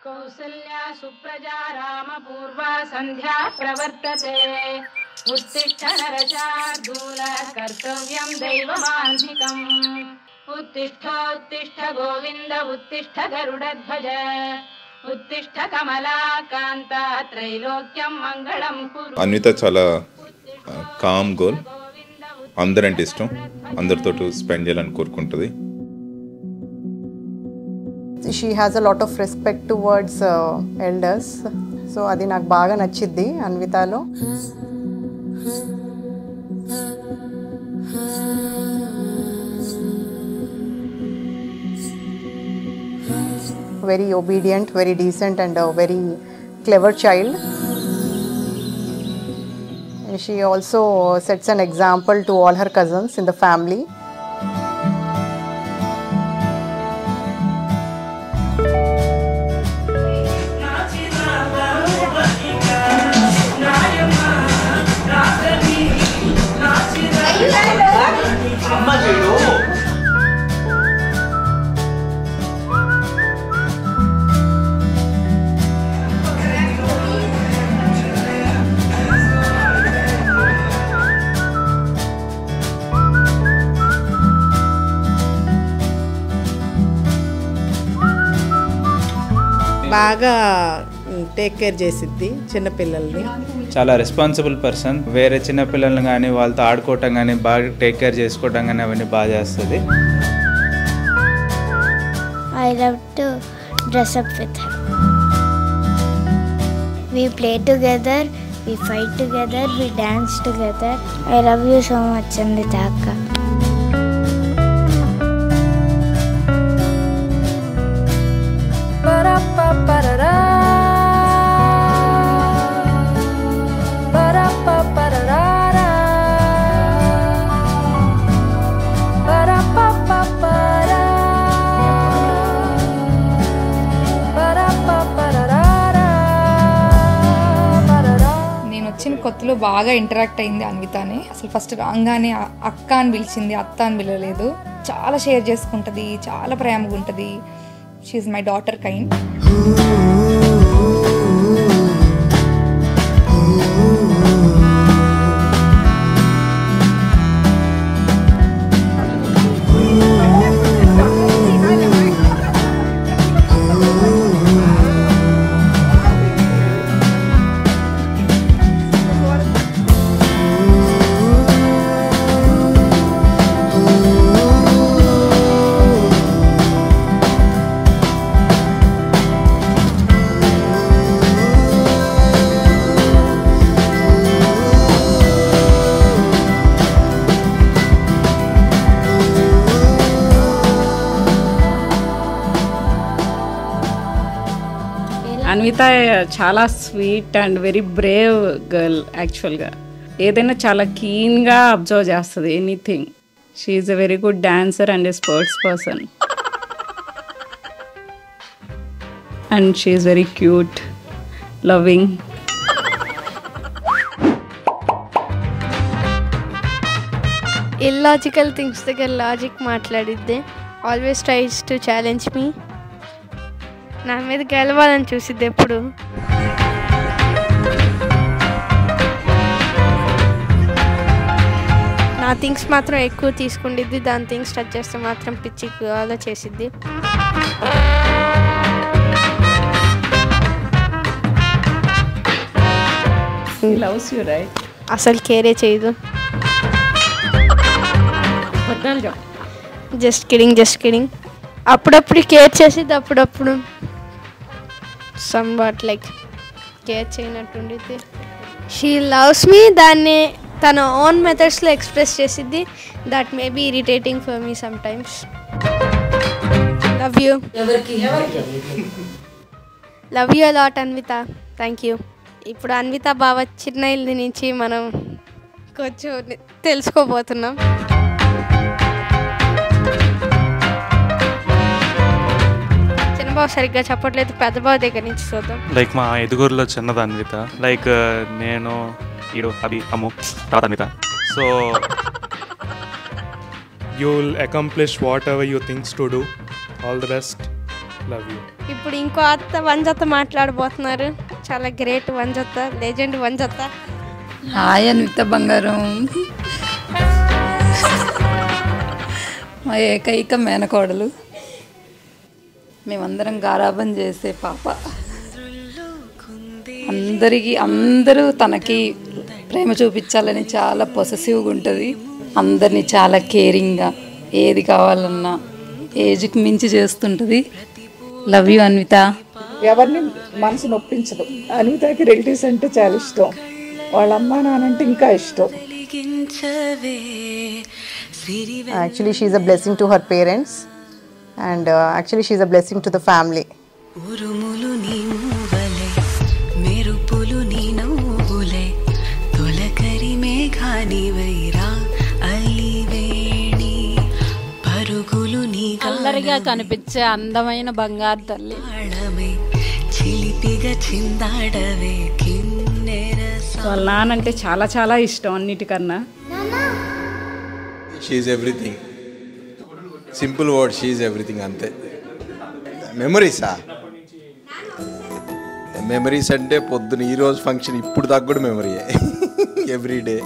కౌసల్యా సుప్రజా రామ పూర్వా సంధ్యా ప్రవర్తతే ఉత్తిష్ఠ నరశార్దూల కర్తవ్యం దైవమాన్ధికం ఉత్తిష్ఠోత్తిష్ఠ గోవింద ఉత్తిష్ఠ గరుడధ్వజ ఉత్తిష్ఠ కమలాకాంత త్రైలోక్యం మంగళం కురు. అన్విత చాలా కామ్ గర్ల్, అందరంటే ఇష్టం, అందరితో స్పెండ్ చేయాలని కోరుకుంటుంది. She has a lot of respect towards elders, so అది నాకు బాగా నచ్చిద్ది అన్వితలో. Very obedient, very decent and a very clever child. She also sets an example to all her cousins in the family. బాగా take care చేసిద్ది చిన్నపిల్లల్ని. చాలా responsible person. వేరే చిన్నపిల్లల్ని కానీ వాళ్ళతో ఆడుకోవటం కానీ బాగా టేక్ కేర్ చేసుకోవటం కానీ అవన్నీ బాగా చేస్తుంది. I love to dress up with her. We play together, we fight together, we dance together. I love you so much, Anvita akka. కొత్తలో బాగా ఇంటరాక్ట్ అయింది అన్వితానే. అసలు ఫస్ట్ రాగానే అక్క అని పిలిచింది, అత్త అని పిలవలేదు. చాలా షేర్ చేసుకుంటుంది, చాలా ప్రేమగా ఉంటుంది. She's my daughter kind. Anvitha చాలా sweet and very brave girl. యాక్చువల్గా ఏదైనా చాలా కీన్గా అబ్జర్వ్ చేస్తుంది anything. She is a very good dancer and a sports person and she is very cute, loving. Illogical things దగ్గర లాజిక్ మాట్లాడిద్దే. Always tries to challenge me. నా మీద గెలవాలని చూసిద్ది ఎప్పుడు. నా థింగ్స్ మాత్రం ఎక్కువ తీసుకుండిద్ది, దాని థింగ్స్ టచ్ చేస్తే మాత్రం పిచ్చికి అలా చేసిద్ది. Loves you right. అసలు కేరే చేయదు. Just kidding. అప్పుడప్పుడు కేర్ చేసిద్ది, అప్పుడప్పుడు సమ్వాట్ లైక్ కేర్ చేయనట్టుండిద్ది. షీ లవ్స్ మీ, దాన్ని తన ఓన్ మెథడ్స్లో ఎక్స్ప్రెస్ చేసిద్ది. That may be irritating for me some times. Love you a lot Anvitha. Thank you. ఇప్పుడు అన్విత బావ చిన్న ఇల్లు నుంచి మనం కొంచెం తెలుసుకోబోతున్నాం. చిన్నబాబు సరిగ్గా చెప్పట్లేదు, పెద్ద బాబు దగ్గర నుంచి చూద్దాం. లైక్ మా ఎదుగురులో చిన్నది అన్విత. లైక్ నేను ఈడు అభి అమ్ము తర్వాత Anvitha. So you'll accomplish whatever you think to do. All the best. Love you. ఇప్పుడు ఇంకో అత్త వంజత్త మాట్లాడబోతున్నారు. చాలా గ్రేట్ వంజత్త, లెజెండ్ వంజత్త. హాయ్ అన్విత బంగారం, మా ఏకైక మేనకోడలు, మేమందరం గారాబం చేసే పాప. అందరూ తనకి ప్రేమ చూపించాలని చాలా పొసెసివ్గా ఉంటుంది. అందరినీ చాలా కేరింగ్గా, ఏది కావాలన్నా ఏజ్కి మించి చేస్తుంటుంది. Love you Anvitha. ఎవరిని మనసు నొప్పించదు. అన్వితకి రిలేటివ్స్ అంటే చాలా ఇష్టం, వాళ్ళ అమ్మ నానంటే ఇంకా ఇష్టం. Actually, she is a blessing to her parents, and actually she is a blessing to the family. అల్లరిగా కనిపించే అందమైన బంగారు తల్లి. వాళ్ళ నానంటే చాలా చాలా ఇష్టం అన్నిటికన్నా. She is everything. Simple word, she is everything, అంతే. మెమరీస్ అంటే పొద్దున ఈరోజు ఫంక్షన్ ఇప్పుడు దాకా కూడా మెమరీయే ఎవ్రీ డే.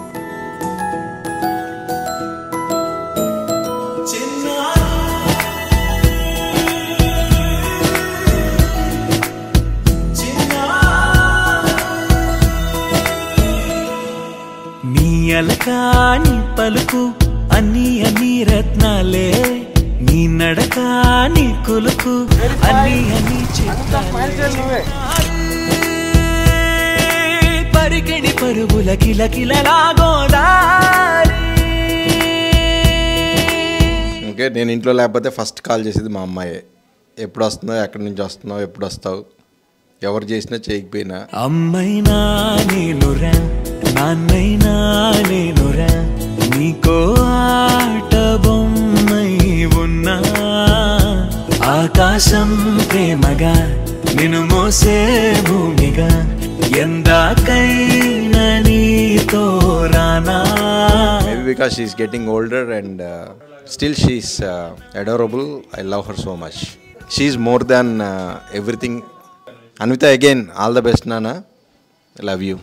నీ అలకాని పలుకు అన్ని రత్నాలే, నీ నడకాని కొలుకు అన్ని పరికిణి పరుగుల కిలకిలలాగోదారి. ఓకే, నేను ఇంట్లో లేకపోతే ఫస్ట్ కాల్ చేసేది మా అమ్మాయే. ఎప్పుడు వస్తున్నావు, ఎక్కడి నుంచి వస్తున్నావు, ఎప్పుడు వస్తావు, ఎవరు చేసినా చేయకపోయినా. అమ్మైనా నేనురా, నాన్నైనా నేనురా, నీకో ఆట బొమ్మై ఉన్నా. ఆకాశం ప్రేమగా నిన్ను మోసే భూమిగా, ఎందాకైనా నీతో రానా. Maybe because she is getting older and still she is adorable. I love her so much. She is more than everything. Anvita, again, all the best, Nana. I love you.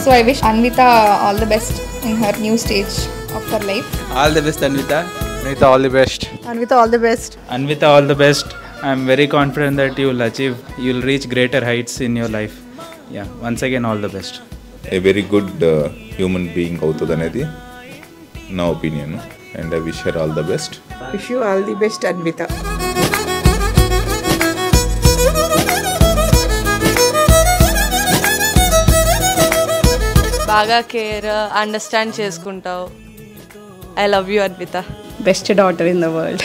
So I wish Anvita all the best in her new stage of her life. All the best, Anvita. Anvita, all the best. Anvita, all the best. Anvita, all the best. I am very confident that you will reach greater heights in your life. Yeah, once again, all the best. A very good human being అవుతుందనేది నా opinion, and I wish her all the best. Wish you all the best Anvitha. బాగా care, understand చేసుకుంటావు. I love you Anvitha. Best daughter in the world.